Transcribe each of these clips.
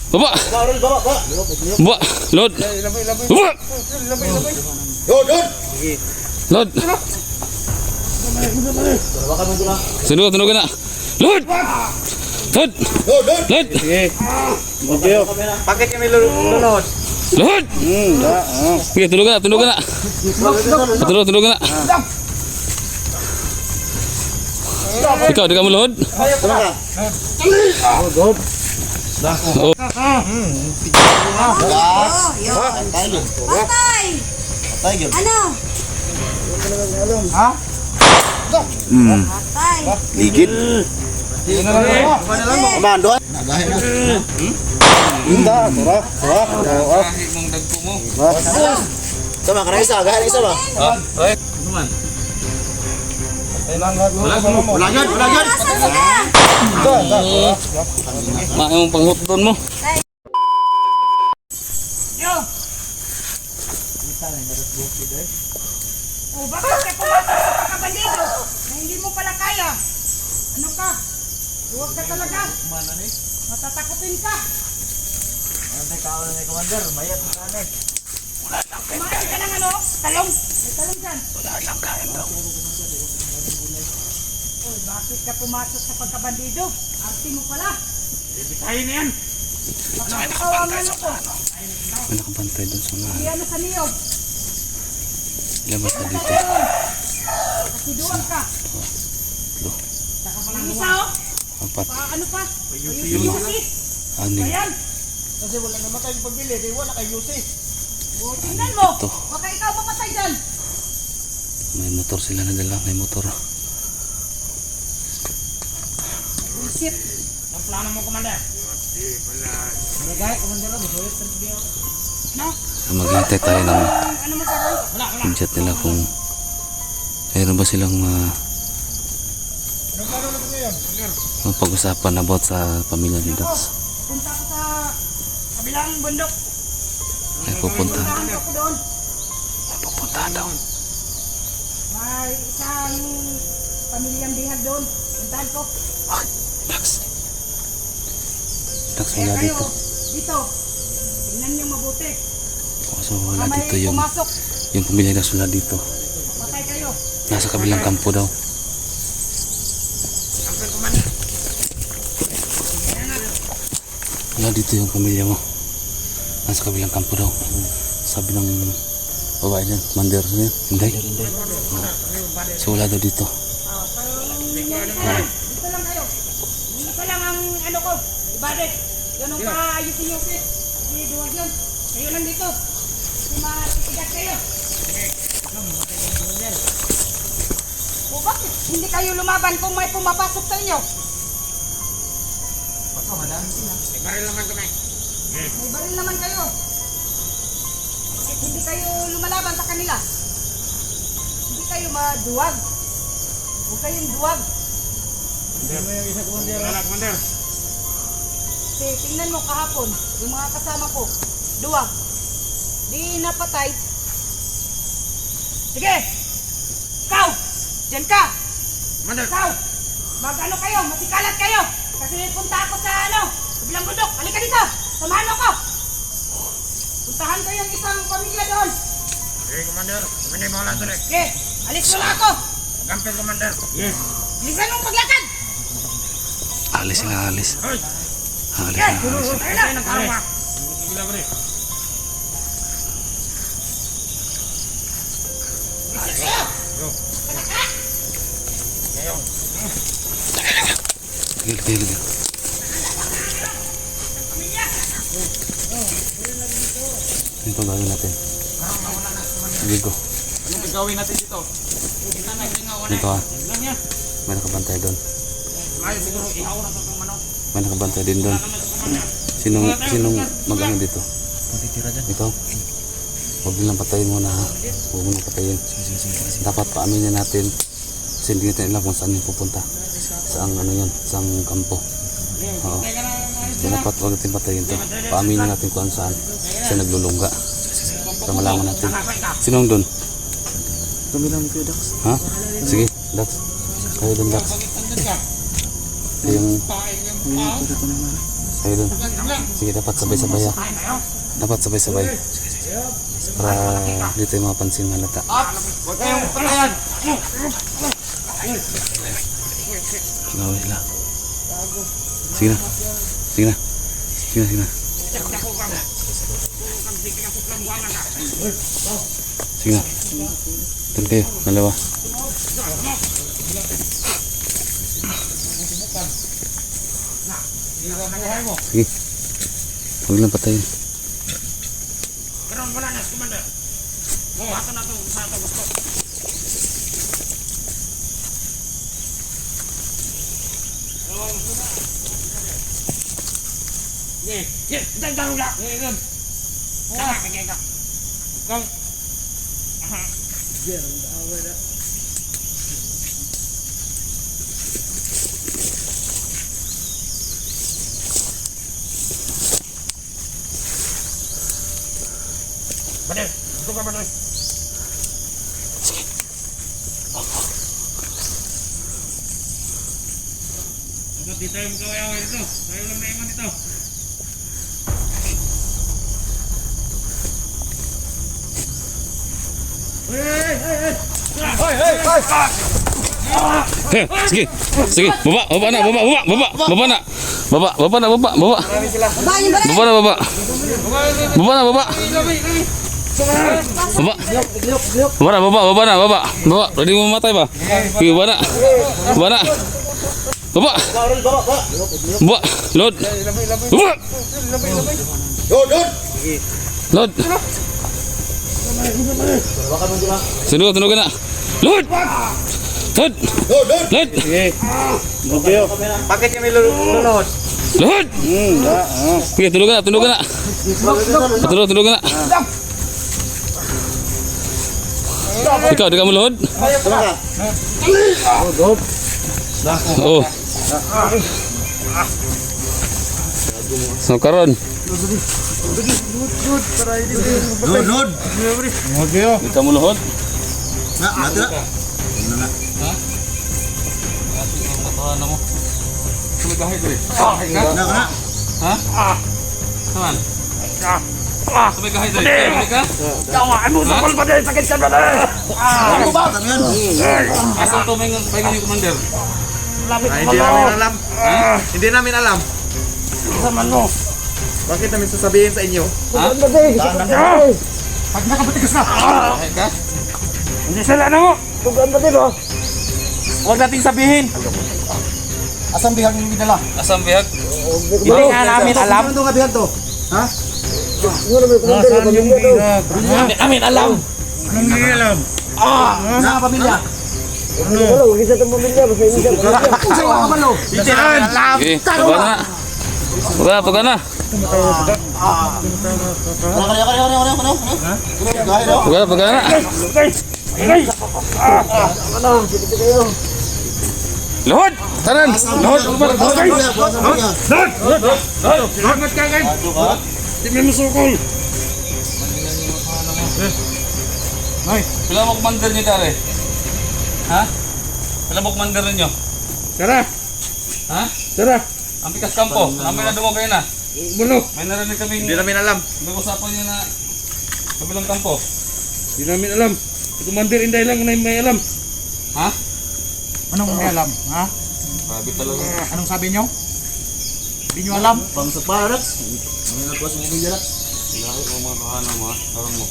Baba! Baba! Load! Baba! Load! Tunog na! Load! Load! Load! Pakai kami lulod. Load! Sige, tunog na! Tunog na! Ikaw, di ka mo load? Oh. Patay! Ano? Ha? Patay! Ligid. Komando. Inda, tura. Sama kana isa, gahan isa ba? Wala yun. Maayong panghuton mo. Oh, bakit ka pumasok sa pagkabandido na hindi mo pala kaya? Ano ka? Huwag ka talaga. Matatakutin ka. Kumain ka ng ano? Talong. May talong dyan. Oh, bakit ka pumasok sa pagkabandido? Arti mo pala. Bitayin na yan. Baka ikaw ang ano ko. May nakabantay doon sa mga Iyan na sa niyog. labas na dito. Kasi doon ka. Ang isa oh. Apat. Ano pa? Yusi. Anim. Ayan. Kasi wala naman tayong pabili. Di wala kayo Yussi. O, tingnan mo. Ito. Baka ikaw mapatay dyan. May motor sila na dala. May motor. Bullshit. Ang plano mo, Commander? Barangay, Commander. No? So, maghintay tayo ng Ano mo sabi? chat nila kung mayroon ba silang mapag-usapan about sa pamilya ni Dax. Punta ko sa kabilang bundok. Ay pupunta. Puntahan ko doon. Pupunta daw. May isang pamilyang bihag doon. Puntahan ko. Ay, Dax. Dax Kaya wala kayo, dito. dito. Tingnan niyo mabuti. So wala Baka may dito yung pumasok. pamilya Dax wala dito. Patay kayo. Nasa kabilang kampo daw. Wala dito yung pamilya mo. Nasa kabilang kampo daw. Sabi ng babae niyan, Commander niya. Hindi. So wala daw dito. Dito lang kayo. Dito lang ang ano ko. Ibadet. Yan ang kaayusin niyo. Hindi duwag yun. Kayo lang dito. Kasi matitigat kayo. O bakit? Hindi kayo lumaban kung may pumapasok sa inyo. May baril naman kami. May baril naman kayo. Bakit hindi kayo lumalaban sa kanila? Hindi kayo maduwag. Huwag kayong duwag. Wala, Commander. Kasi tingnan mo kahapon, yung mga kasama ko, duwag. Di napatay. Sige! Ikaw! Diyan ka! Commander. Ikaw! Mag-ano kayo, masikalat kayo! Kasi punta ako sa ano, kabilang bundok. Halika dito! Samahan mo ko! Puntahan ko yung isang pamilya doon. Sige, Commander. Kami na yung mga lahat ulit. Sige, alis mo na ako! Gampil, Commander. Yes. Bilisan mong paglakad! Alis sila, alis. Hoy! Alis Sige! sila, alis. Ayun na! Ay, nagkaroon. Gila ba rin? Sige. Ito gawin natin. Dito. Anong gagawin natin dito? Dito may nakabantay doon. Ngayon siguro ihaw na sa itong manok. May nakabantay din doon. Sinong mag-ano dito? Ito. Huwag nilang patayin muna ha. Huwag mo nang patayin. Dapat paaminin natin. Kasi hindi natin alam kung saan yung pupunta. Saang ano yun, saang kampo. Oo. Kaya dapat huwag natin patayin to. Paaminin natin kung saan. Kasi naglulungga. Para malaman natin. Sinong doon? Kami lang kayo, Dax. Ha? Sige, Dax. Kayo doon, Dax. Yung... Kayo dun. Sige, dapat sabay-sabay ha. Dapat sabay-sabay. Para di tayo mapansin malata. Huwag kayong patayan. Gawin lang. Sige na. Sige na. Sige na, sige na. Sige na. Doon kayo, dalawa. Sige. Huwag lang patayin. Pero wala na, Commander. Oh, ato na to. Sa ato gusto. Yes, dagdag lang. Yan. Sama kay ka. Kang. Badal, ito ka badal. Di tayo magkaway-away dito. Tayo lang naiman dito. Sige. Sige. Baba na. Baba na. Baba na. Ba yung baril? Baba na. Baba. Ready mo mamatay ba? Sige, baba na. Baba. Load. Baba. Load. Tunog na. Load. Bakit niya may lulunod? Load. Sige, tunog na. Tunog na. Ikaw, di ka mo load? Oh. So karon. Lulunod. Di ka mo load? Mati na. Matahan mo. Sumigahay ko eh. Na. Saman. Sumigahay ko eh. Ka? Tawa mo sa kulbade, sakit sa badal. Ano ba? Ano yan? Asal to may yung commander. Lapit Hindi namin alam. Hindi namin alam. sa mano. Bakit namin sasabihin sa inyo? Pag nakapatigas na. Kahit ka? Hindi sila na mo. Tugan ba dito? Huwag nating sabihin. Asang bihag yung bidala? Asam bihag? Hindi nga namin alam. Ano ka bihag to? Ha? Nasaan yung bihag? Hindi namin alam. Anong hindi alam? Sa pamilya. Literal. Sige, tuga na. Tuga na. Lohod! Tanan! Lohod! Salamat ka kayo. Hindi mo musukol. Pila mo commander niyo tare? Ha? Pila mo commander ninyo? Tara. Ha? Tara. Ang pikas kampo, namin na dumo kayo na. Bulo. May narinig kami Hindi namin alam. nag-usapan niyo na kabilang kampo. Hindi namin alam. Si Commander Inday lang na may alam. Ha? Anong may alam? Ha? Grabe talaga. Anong sabi nyo? Hindi nyo alam? Pang sa parats. Ano na po sa pamilya rat? Lahat ng mga kahanan mo ha? Parang mo.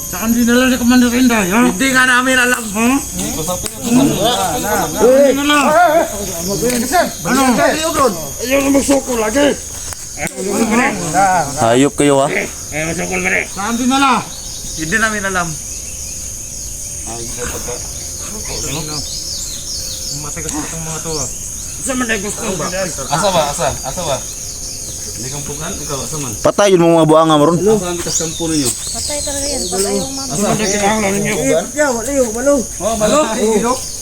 Saan din nila si Commander Inday, ha? Hindi nga namin alam. Ha? Usapin niyo. Hindi nila. Ano? Ayaw na magsukol lagi. Ayaw na magsukol. Hayop kayo ha? Ayaw na magsukol ba rin? Saan din nala? Hindi namin alam. Matigas pa itong mga to ha? Saan man ay gusto ba? Asa ba? Asa ba? Hindi kang pugan? Ikaw, asa man? Patay yun mga buanga mo ron. Asa ang pikas kampo ninyo? Patay talaga yan. Patay yung mama. Asa? Hindi kinahanglan ninyo. Oh, malo!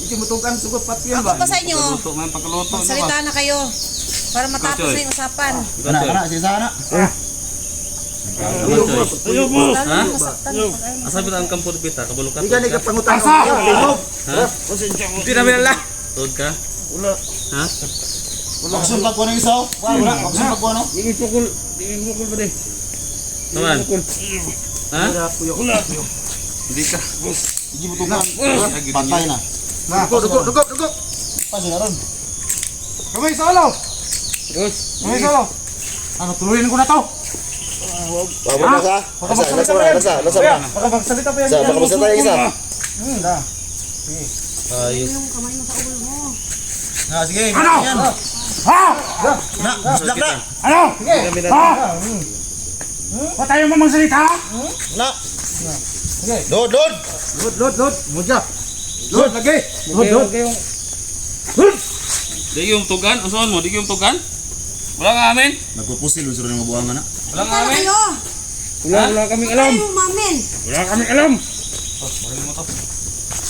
Ikimutugan sugot pati yan Ako pa sa inyo. Luto, may pagkaluto. Salita na kayo. Para matapos na yung usapan. Kana, si sana. Ayaw mo. Ha? Masaktan. Asa ba ang kampo dito? Kabulukat? Hindi ka nagpangutang. Ha? Pasensya ko. Hindi namin alam. Tuod ka? Wala. Ha? Magsuntak ko ng isa. Wala. Magsuntak ko ano? Hindi pukul pa din. Naman. Ha? Wala. Hindi ka. Hindi mo tukan. Patay na. Dugo. Pasok na ron. Kamay sa alaw. Yes. Kamay sa alaw. Ano, tuloyin ko na to. Baka nasa. Baka magsalita pa yan. Baka magsalita yung isa. Da. Ayos. Yung kamay mo sa ulo mo. Sige. Ano? Ha? Na, black na. Ano? Ha? Patayin mo magsalita? Na. Sige. Load. Load. Mudya. Load, lagi. Load. Di yung tugan? Usahan mo, di yung tugan? Wala nga amin? Nagpupusil, usuro ng mabuhangan na. Wala nga Ano amin? kayo? Wala kaming alam. Kayo, mamin. Wala kaming alam. Mo to.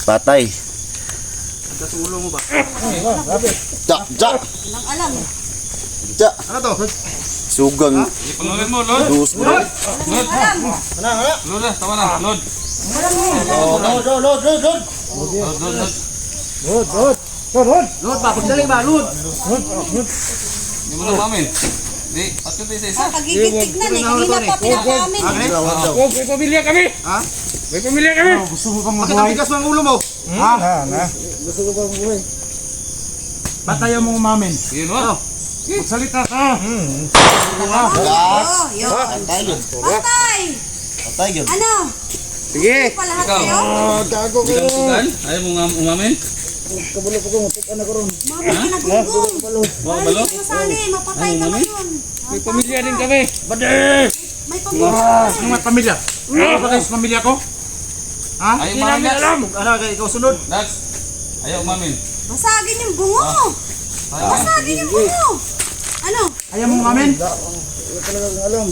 Patay. Ito sa ulo mo ba? Ja. Walang alam. Ja. Ano to? Sugang. Pangalan mo, Lord. Dus mo. Walang alam. Lord na, tawa na. Lord. Load. Load pa. Pagdaling ba? Load. Hindi mo lang amin. Di, patyo tayo sa isa. Kagigitig na eh. Kanina pa pinakamin. Oh, may pamilya kami. Ha? May pamilya kami. Gusto mo pang mabuhay? Bigas ng ulo mo. Ha? Gusto ko bang buhay? Patayan mo umamin. Yun mo. Magsalita ka. Oh, yun. Patay yun. Patay. Patay yun. Ano? Sige. Pa lahat Ikaw. kayo? Gago Di ka tugan? Ayaw mo nga umamin? Mami, kinagunggong. Mga Ay, balo? masali. Mapatay ka ngayon. May pamilya din kami. May pamilya. Ano may pamilya? Ano ba kayo sa pamilya ko? Ha? Ayaw Hindi umamin, namin Dax. alam. Ano kaya ikaw sunod? Dax. Ayaw umamin. Basagin yung bungo. Basagin yung bungo. Ano? Ayaw mo umamin?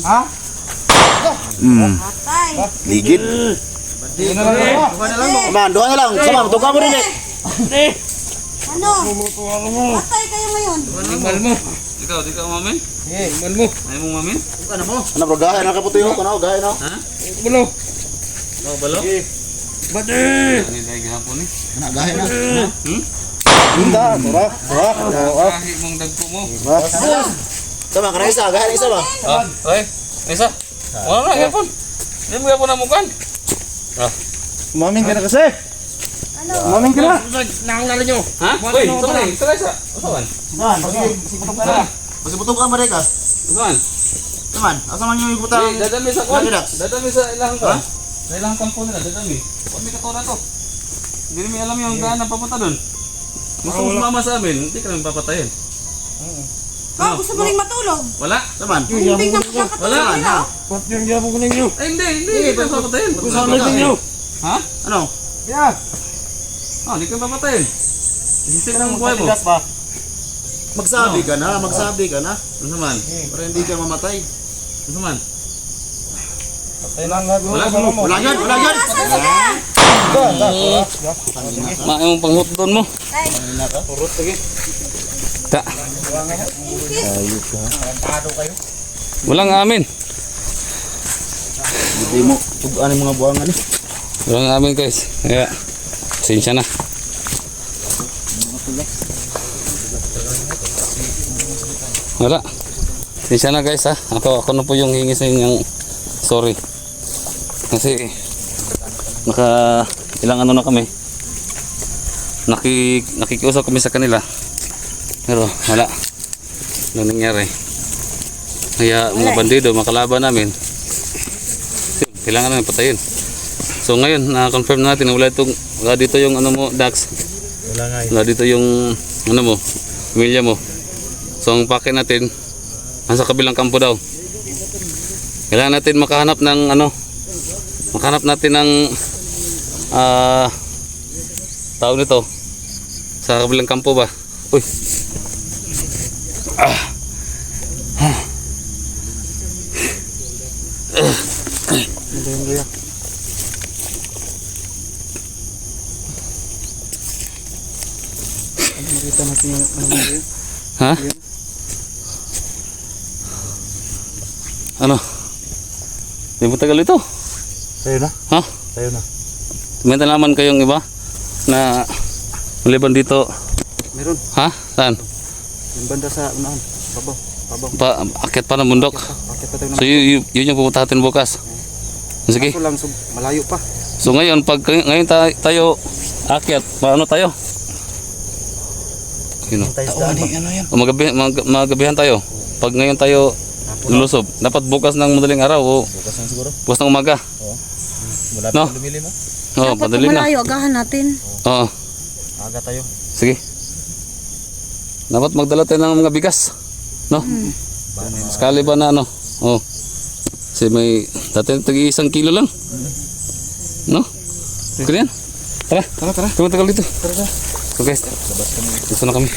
Ha? Patay. Ligid. Hindi na lang ako. Saman, doon na lang. Saman, tuka mo rin eh. Ano? Patay kayo ngayon. Imal mo. Ikaw, di ka umamin? Imal mo. Ayaw mo umamin? Ano bro, gahay na kaputi mo. Kano, gahay na. Ha? Bulo. Oh, balo? Bade. Ano yung dahil gahapon eh? Ano, gahay na. Hinda. Tura. Kahit mong dagpo mo. Sama, kana isa. Gahay na isa ba? Ah, ay, isa. Wala na, gapon. Hindi mo gapon na mukan. Umamin ka na kasi. Ano? Umamin ka na. Nakangala nyo. Ha? Uy, sabay, sabay sa. Usawan. Saman, kasi putok ka ba ka? Usawan. Saman, asa man yung iputang. Hey, dadami sa kwan. Lagi, Dax. Dadami sa ilang kwan. Sa ilang kampo nila, dadami. Huwag may katunan to. Hindi rin may alam yung daan na papunta doon. Gusto mo sumama sa amin, hindi ka namin papatayin. Oh, gusto mo rin matulog? Wala? Saman. Hindi na makakatulog Wala. nila. Ba't yung yabong ko ninyo? Eh, hindi ka papatayin. Kusama ninyo. Ha? Ano? Yeah. Oh, hindi ka papatayin. Isisip ng buhay mo. Matigas ba? Magsabi ka na, magsabi ka na. Ano man? Para hindi ka mamatay. Ano man? Wala. Wala yan, wala yan. Nasaan sila? Maayong panghutdon mo. Ay, Ta. kiss. Walang amin. Hindi mo, tugaan yung mga buwangan eh. Walang amin guys. Kaya, pasensya na. Wala. Pasensya na guys ha. Ako na po yung hingi sa inyong sorry. Kasi ilang ano na kami. Nakikiusap kami sa kanila. Pero wala. Ano nangyari? Kaya mga bandido, makalaban namin. Kailangan namin patayin. So ngayon, na-confirm natin na wala dito yung ano mo, Dax. Wala dito yung ano mo, pamilya mo. So ang pake natin, nasa kabilang kampo daw. Kailangan natin makahanap ng ano, makahanap natin ng tao nito sa kabilang kampo ba. Uy. Ha? Ano? Di mo tagal ito? Tayo na, Ha? tayo na. May nalaman kayong iba na maliban dito? Meron. Ha? Saan? Yung banda sa unahan. Babaw. Babaw. Akyat pa ng bundok. Bakit pa tayo So yun yung pupunta natin bukas. Sige. Kaso lang, malayo pa. So ngayon, pag ngayon tayo akyat, paano tayo? Yun o. Ano yan? Magabihan tayo. Pag ngayon tayo lulusob, dapat bukas ng madaling araw o Bukas lang siguro. bukas ng umaga. Wala No. pa lumilim, ha? Oo, Dapat padaling na. malayo, agahan natin. Oo, Aga tayo. sige. Dapat magdala tayo ng mga bigas. No? Sakali ba na ano? Oo. Kasi may dati tag-1 kilo lang. No? Kaya yan. Tara. Tara. Tagal dito. Tara. So guys, dito na kami.